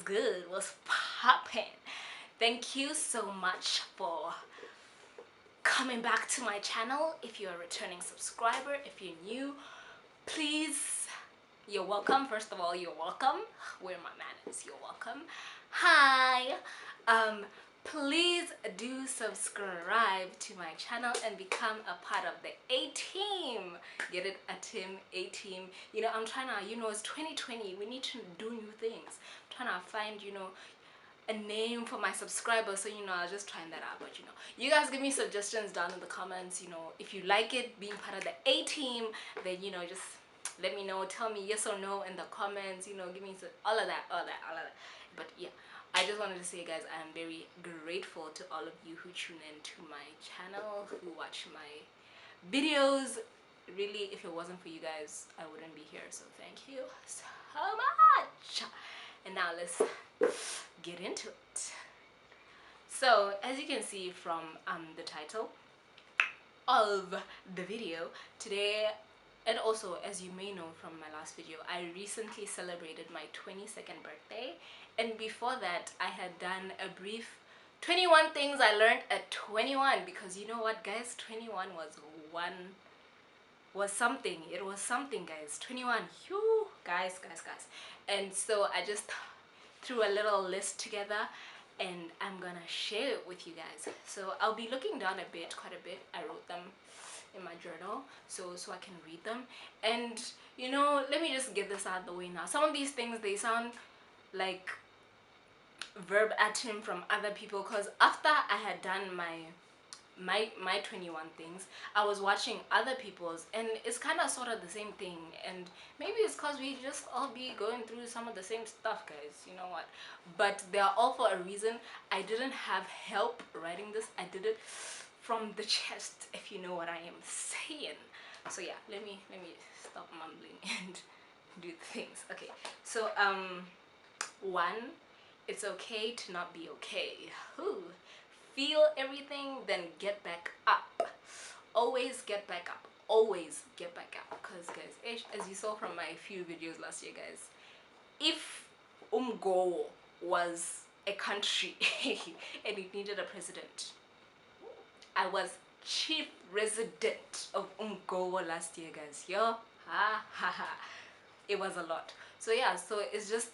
good? What's poppin'? Thank you so much for coming back to my channel. If you're a returning subscriber, if you're new, please, you're welcome. First of all, you're welcome. Where are my manners? You're welcome. Hi. Please do subscribe to my channel and become a part of the A-Team. Get it? Atiim, A-Team. You know, I'm trying to, it's 2020. We need to do new things. I'm trying to find, a name for my subscribers. So, I was just trying that out. But, you guys give me suggestions down in the comments. If you like it, being part of the A-Team, then, just let me know. Tell me yes or no in the comments. Give me all of that. But, yeah. I just wanted to say, guys, I am very grateful to all of you who tune in to my channel, who watch my videos. Really, if it wasn't for you guys, I wouldn't be here. So thank you so much. And now let's get into it. So as you can see from the title of the video today, and also as you may know from my last video, I recently celebrated my 22nd birthday. And before that, I had done a brief 21 things I learned at 21, because you know what, guys, 21 was something. It was something, guys. 21, whew, guys. And so I just threw a little list together and I'm gonna share it with you guys. So I'll be looking down quite a bit. I wrote them in my journal so I can read them. And let me just get this out of the way now. Some of these things, they sound like verbatim from other people, because after I had done my 21 things, I was watching other people's, and it's kind of sort of the same thing. And maybe it's because we just all be going through some of the same stuff, guys, you know what, but they are all for a reason. I didn't have help writing this. I did it from the chest, if you know what I am saying. So yeah, let me stop mumbling and do the things. Okay, so one, it's okay to not be okay. Ooh. Feel everything, then get back up. Always get back up. Always get back up. Because, guys, as you saw from my few videos last year, guys, if Umgo was a country and it needed a president, I was chief resident of Umgo last year, guys. Yo, it was a lot. So yeah, so it's just,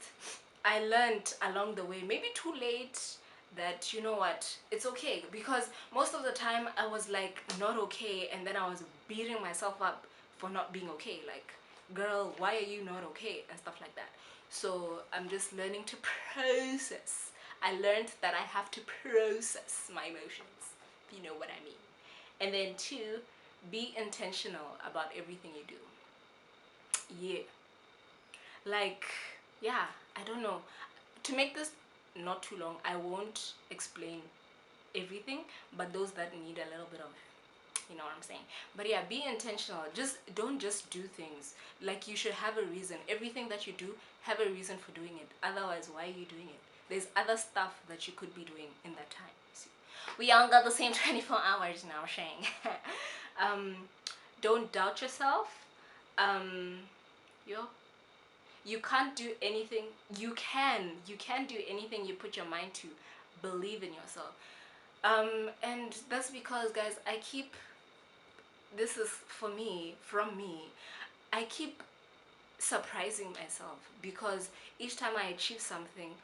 I learned along the way, maybe too late, that you know what, it's okay. Because most of the time I was like not okay, and then I was beating myself up for not being okay, like, girl, why are you not okay, and stuff like that. So I'm just learning to process. I learned that I have to process my emotions, if you know what I mean. And then two, be intentional about everything you do. Yeah, like, yeah, I don't know, to make this not too long, I won't explain everything, but those that need a little bit of, you know what I'm saying. But yeah, be intentional. Don't just do things. Like, you should have a reason. Everything that you do, have a reason for doing it. Otherwise, why are you doing it? There's other stuff that you could be doing in that time. See? We all got the same 24 hours now, Shang. Don't doubt yourself. You can't do anything. You can do anything you put your mind to. Believe in yourself. And that's because, guys, this is from me, I keep surprising myself, because each time I achieve something,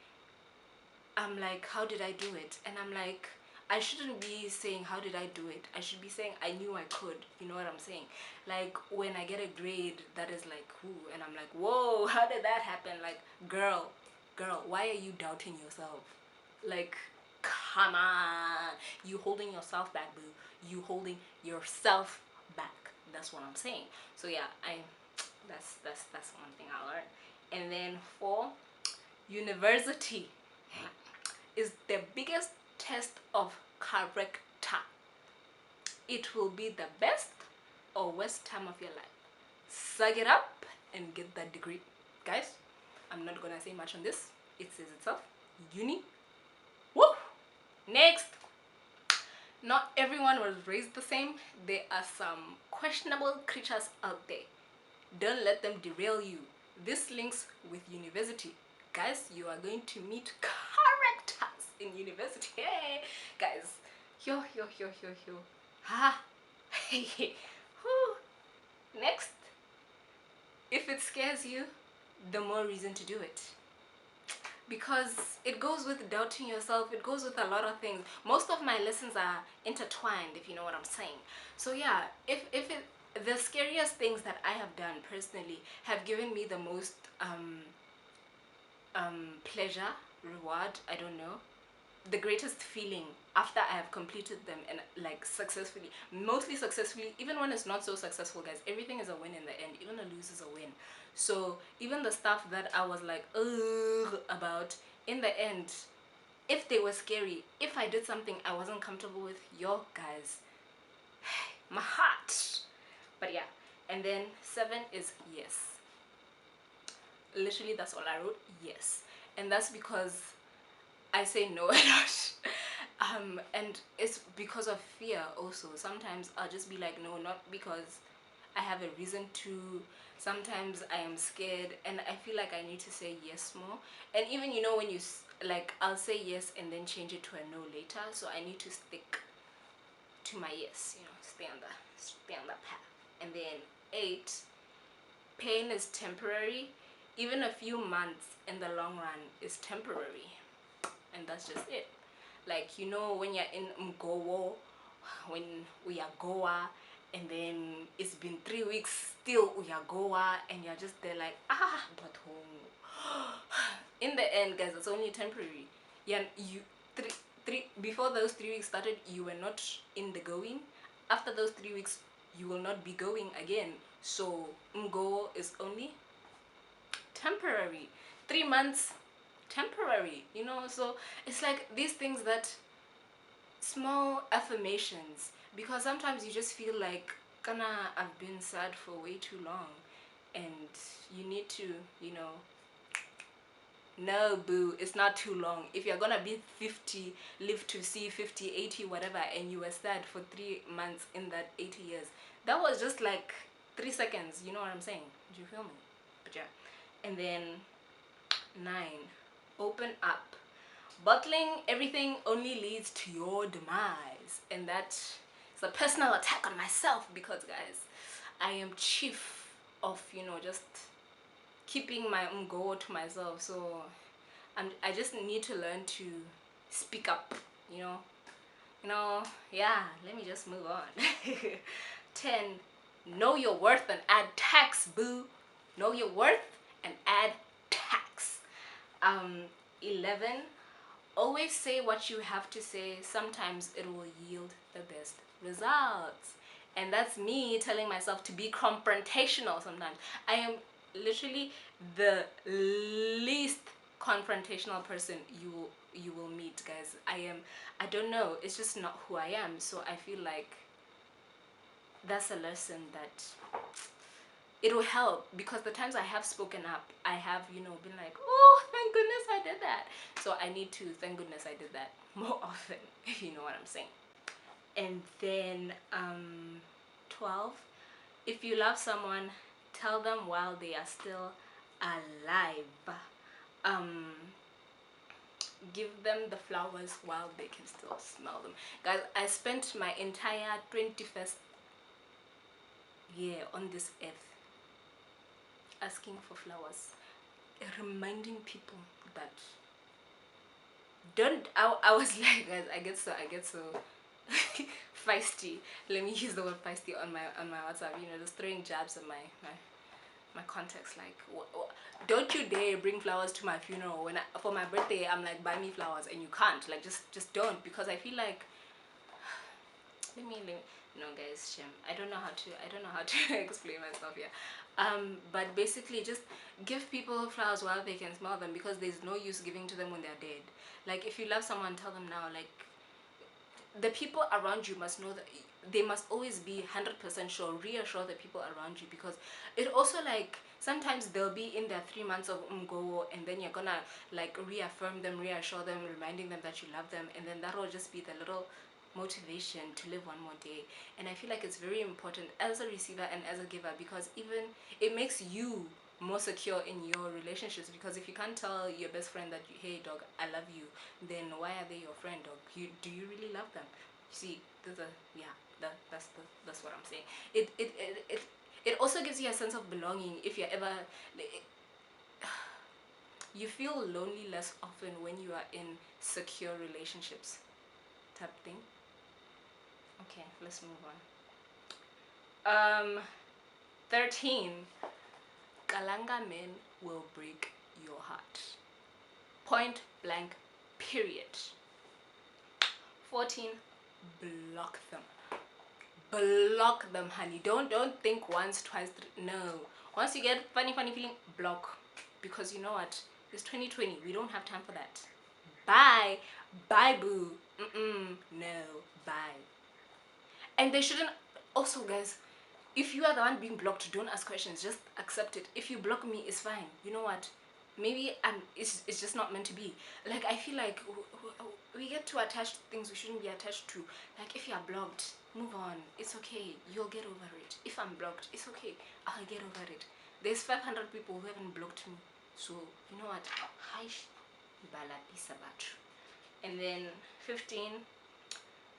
I'm like, how did I do it? And I'm like, I shouldn't be saying how did I do it. I should be saying I knew I could. You know what I'm saying? Like, when I get a grade that is like, ooh, and I'm like, whoa, how did that happen? Like, girl, why are you doubting yourself? Like, come on. You holding yourself back, boo. You holding yourself back. That's what I'm saying. So yeah, that's one thing I learned. And then 4, university is the biggest test of character. It will be the best or worst time of your life. Suck it up and get that degree. Guys, I'm not gonna say much on this. It says itself. Uni. Woo! Next. Not everyone was raised the same. There are some questionable creatures out there. Don't let them derail you. This links with university. guys, you are going to meet characters in university. Hey guys, yo. Ha. Whew. Next, if it scares you, the more reason to do it, because it goes with doubting yourself. It goes with a lot of things. Most of my lessons are intertwined, if you know what I'm saying. So yeah, if it, the scariest things that I have done personally have given me the most pleasure, reward, I don't know, the greatest feeling after I have completed them, and like successfully, mostly successfully. Even when it's not so successful, guys, everything is a win in the end. Even a lose is a win. So even the stuff that I was like ugh about, in the end, if they were scary, if I did something I wasn't comfortable with, yo guys, my heart. But yeah, and then 7 is yes. Literally that's all I wrote, yes. And that's because I say no a lot. And it's because of fear also. Sometimes I'll just be like no, not because I have a reason to. Sometimes I am scared and I feel like I need to say yes more. And even, you know, when you like, I'll say yes and then change it to a no later. So I need to stick to my yes, you know, stay on that path. And then 8, pain is temporary. Even a few months in the long run is temporary, and that's just it. Like, you know, when you're in Mgowo, when we are Goa, and then it's been 3 weeks, still we are Goa, and you're just there like, but home. In the end, guys, it's only temporary. Yeah, you three before those 3 weeks started, you were not in the going. After those 3 weeks, you will not be going again. So Mgowo is only temporary. 3 months, temporary, you know. So it's like these things, that small affirmations, because sometimes you just feel like, kana, I've been sad for way too long, and you need to, you know, no boo, it's not too long. If you're gonna be 50, live to see 50, 80, whatever, and you were sad for 3 months in that 80 years, that was just like 3 seconds, you know what I'm saying? Do you feel me? But yeah. And then 9, open up. Bottling everything only leads to your demise, and that is a personal attack on myself, because guys, I am chief of, you know, just keeping my own goal to myself. So I just need to learn to speak up, you know. Yeah, let me just move on. 10, know your worth and add tax, boo. Know your worth and add tax. 11, always say what you have to say. Sometimes it will yield the best results. And that's me telling myself to be confrontational sometimes. I am literally the least confrontational person you will meet, guys. I don't know, it's just not who I am. So I feel like that's a lesson that it will help, because the times I have spoken up, I have, you know, been like, oh, thank goodness I did that. So I need to thank goodness I did that more often, if you know what I'm saying. And then 12, if you love someone, tell them while they are still alive. Give them the flowers while they can still smell them. Guys, I spent my entire 21st year on this earth asking for flowers, reminding people that don't. I was like, guys, I get so feisty. Let me use the word feisty on my WhatsApp, you know, just throwing jabs at my contacts, like, don't you dare bring flowers to my funeral. When for my birthday, I'm like, buy me flowers, and you can't. Like, just don't, because I feel like, let me no, guys, shame. I don't know how to explain myself here. But basically, just give people flowers while they can smell them, because there's no use giving to them when they're dead. Like, if you love someone, tell them now. Like, the people around you must know that they must always be 100% sure, reassure the people around you, because it also, like, sometimes they'll be in their 3 months of umgo, and then you're gonna like reaffirm them, reassure them, reminding them that you love them, and then that'll just be the little motivation to live one more day. And I feel like it's very important as a receiver and as a giver, because even it makes you more secure in your relationships, because if you can't tell your best friend that hey dog, I love you, then why are they your friend, dog? Do you really love them? You see, there's a yeah, that's what I'm saying. It also gives you a sense of belonging. If you're ever you feel lonely less often when you are in secure relationships type thing. Okay, let's move on. 13, Kalanga men will break your heart. Point blank, period. 14, block them. Block them, honey. Don't think once, twice, no. Once you get funny feeling, block. Because you know what? It's 2020. We don't have time for that. Bye. Bye, boo. No. Bye. And they shouldn't. Also, guys, if you are the one being blocked, don't ask questions. Just accept it. If you block me, it's fine. You know what? Maybe it's just not meant to be. Like, I feel like we get too attached to things we shouldn't be attached to. Like, if you are blocked, move on. It's okay. You'll get over it. If I'm blocked, it's okay. I'll get over it. There's 500 people who haven't blocked me. So, you know what? And then 15,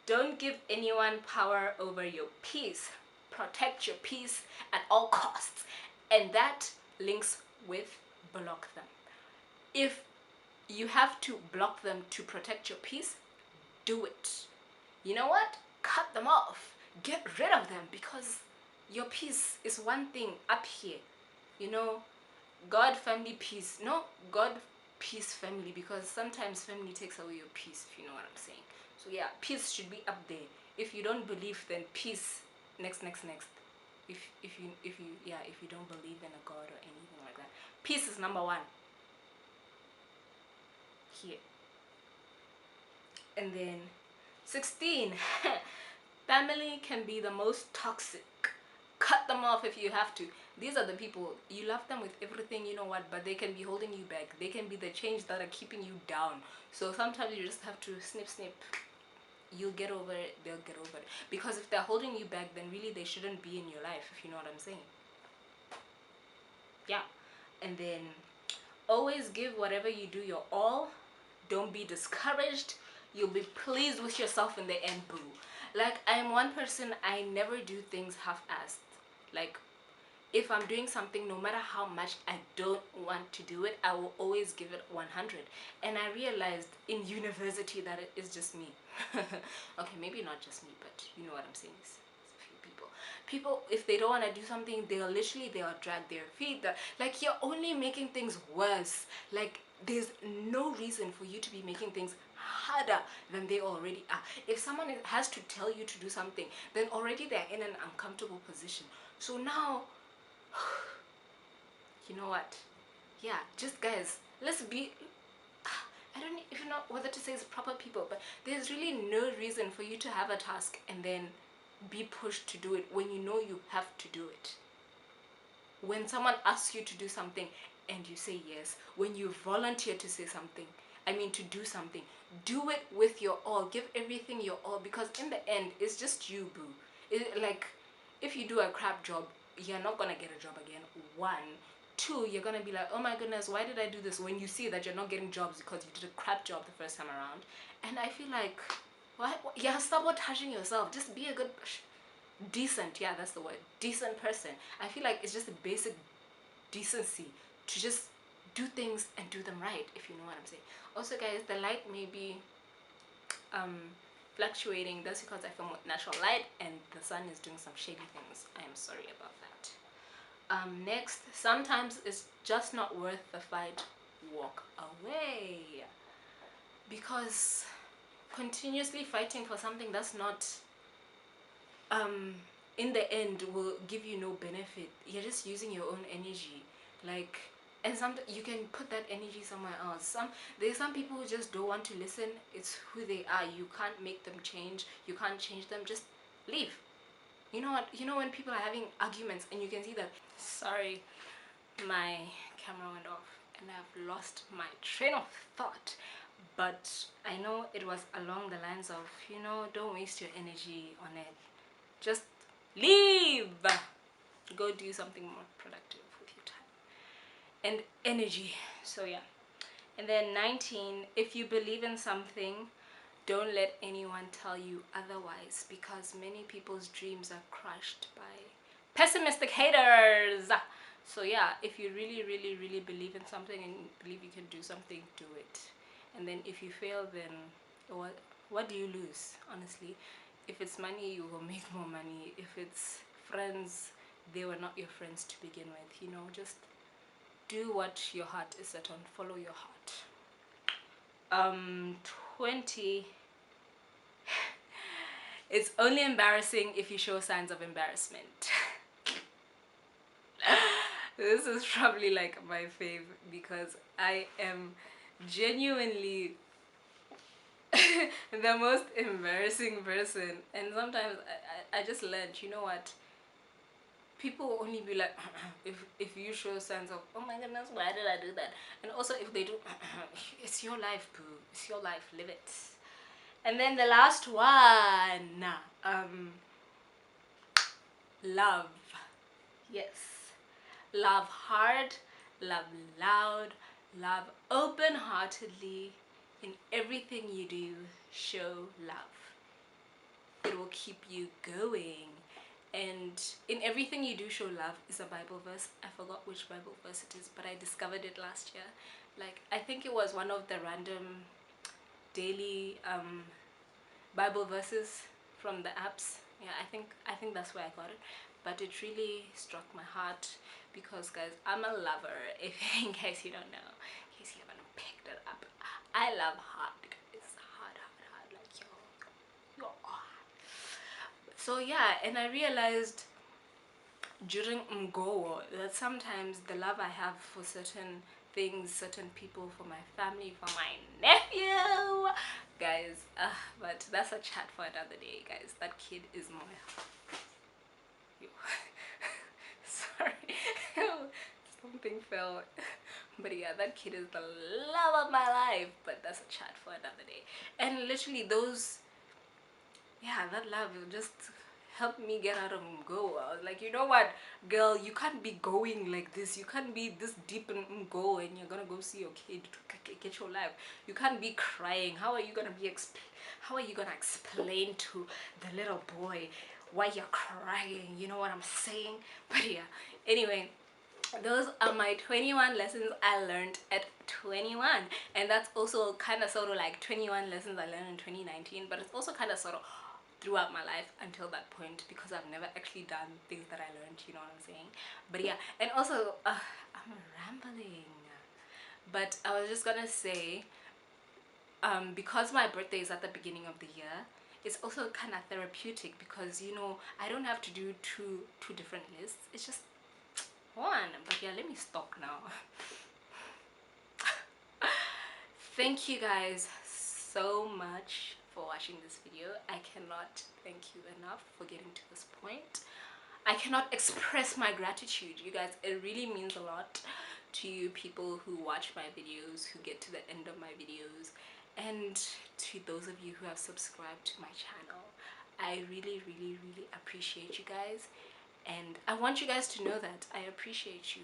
don't give anyone power over your peace. Protect your peace at all costs. And that links with block them. If you have to block them to protect your peace, do it. You know what? Cut them off. Get rid of them, because your peace is one thing up here. You know, God, family, peace. No, God, peace, family, because sometimes family takes away your peace, if you know what I'm saying. So yeah, peace should be up there. If you don't believe, then peace next. If you don't believe in a God or anything like that, peace is number one here. And then 16, family can be the most toxic. Cut them off if you have to. These are the people, you love them with everything, you know what, but they can be holding you back. They can be the change that are keeping you down. So sometimes you just have to snip. You'll get over it, they'll get over it. Because if they're holding you back, then really they shouldn't be in your life, if you know what I'm saying. Yeah. And then always give whatever you do your all. Don't be discouraged. You'll be pleased with yourself in the end, boo. Like, I'm one person, I never do things half-assed. Like, if I'm doing something, no matter how much I don't want to do it, I will always give it 100. And I realized in university that it is just me. Okay, maybe not just me, but you know what I'm saying. It's a few people, if they don't want to do something, they'll drag their feet. Like, you're only making things worse. Like, there's no reason for you to be making things harder than they already are. If someone has to tell you to do something, then already they're in an uncomfortable position. So now, you know what? Yeah, just guys, let's be, I don't even know whether to say it's proper people, but there's really no reason for you to have a task and then be pushed to do it when you know you have to do it. When someone asks you to do something and you say yes, when you volunteer to say something, to do something, do it with your all. Give everything your all, because in the end, it's just you, boo. Like, if you do a crap job, you're not gonna get a job again. 1, 2, you're gonna be like, oh my goodness, why did I do this? When you see that you're not getting jobs because you did a crap job the first time around. And I feel like, you're sabotaging yourself. Just be a good, decent, yeah, that's the word, decent person. I feel like it's just a basic decency to just do things and do them right, if you know what I'm saying. Also, guys, the light may be fluctuating. That's because I film with natural light and the sun is doing some shady things. I am sorry about that. Next, sometimes it's just not worth the fight. Walk away. Because continuously fighting for something that's not in the end will give you no benefit. You're just using your own energy. Like, and you can put that energy somewhere else. There's some people who just don't want to listen. It's who they are. You can't make them change. You can't change them. Just leave. You know what? You know when people are having arguments and you can see that, sorry, my camera went off and I've lost my train of thought. But I know it was along the lines of, don't waste your energy on it. Just leave. Go do something more productive with your time. and energy. So yeah. And then 19, if you believe in something, don't let anyone tell you otherwise, because many people's dreams are crushed by pessimistic haters. So yeah, if you really really believe in something and believe you can do something, do it. And then if you fail, then what do you lose? Honestly, if it's money, you will make more money. If it's friends, they were not your friends to begin with. You know, just do what your heart is set on. Follow your heart. 20, it's only embarrassing if you show signs of embarrassment. This is probably like my fave, because I am genuinely the most embarrassing person, and sometimes I just learned, you know what, people will only be like if you show signs of, oh my goodness, why did I do that? And also if they do, it's your life, boo, it's your life, live it. And then the last one, love. Yes, love hard, love loud, love open-heartedly. In everything you do, show love. It will keep you going. And in everything you do, show love is a Bible verse. I forgot which Bible verse it is, but I discovered it last year. Like, I think it was one of the random daily Bible verses from the apps. Yeah, I think that's where I got it. But it really struck my heart, because guys, I'm a lover. If in case you don't know, in case you haven't picked it up, I love hard. It's hard, like yo. So yeah, and I realized during Mgowo that sometimes the love I have for certain things, certain people, for my family, for my nephew, guys, but that's a chat for another day, guys. That kid is my sorry. Something fell. But yeah, that kid is the love of my life, but that's a chat for another day. And literally those, yeah, that love will just help me get out of Mgo. I was like, you know what, girl, you can't be going like this. You can't be this deep in Mgo and you're gonna go see your kid to get your life. You can't be crying. How are you gonna explain to the little boy why you're crying? You know what I'm saying? But yeah, anyway, those are my 21 lessons I learned at 21, and that's also kind of sort of like 21 lessons I learned in 2019, but it's also kind of sort of throughout my life until that point, because I've never actually done things that I learned, you know what I'm saying? But yeah, and also I'm rambling, but I was just gonna say, because my birthday is at the beginning of the year, it's also kind of therapeutic, because you know I don't have to do two different lists. It's just one. But yeah, let me stop now. Thank you guys so much for watching this video. I cannot thank you enough for getting to this point. I cannot express my gratitude, you guys. It really means a lot to you people who watch my videos, who get to the end of my videos, and to those of you who have subscribed to my channel. I really appreciate you guys, and I want you guys to know that I appreciate you,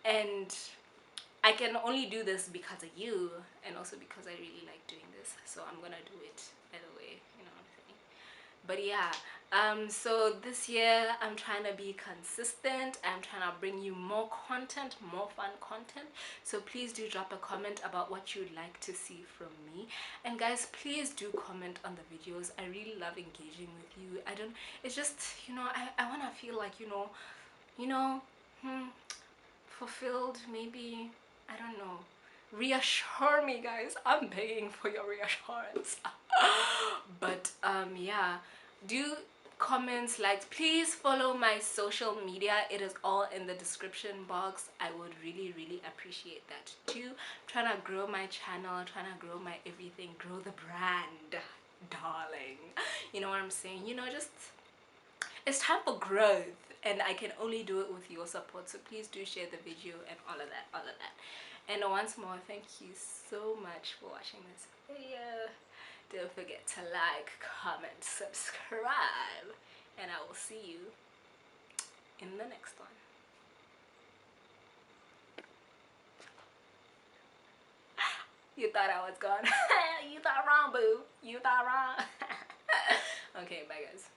and I can only do this because of you, and also because I really like doing this, so I'm gonna do it either way, you know what I'm saying? But yeah, so this year I'm trying to be consistent. I'm trying to bring you more content, more fun content. So please do drop a comment about what you'd like to see from me. And guys, please do comment on the videos. I really love engaging with you. It's just, you know, I want to feel like, fulfilled, maybe. I don't know. Reassure me, guys. I'm begging for your reassurance. But yeah, do comments, like, please follow my social media. It is all in the description box. I would really appreciate that too. Trying to grow my channel, trying to grow my everything, grow the brand, darling. You know what I'm saying? You know, just, it's time for growth, and I can only do it with your support. So please do share the video and all of that. And once more, thank you so much for watching this video. Don't forget to like, comment, subscribe, and I will see you in the next one. You thought I was gone. You thought wrong, boo. You thought wrong. Okay, bye guys.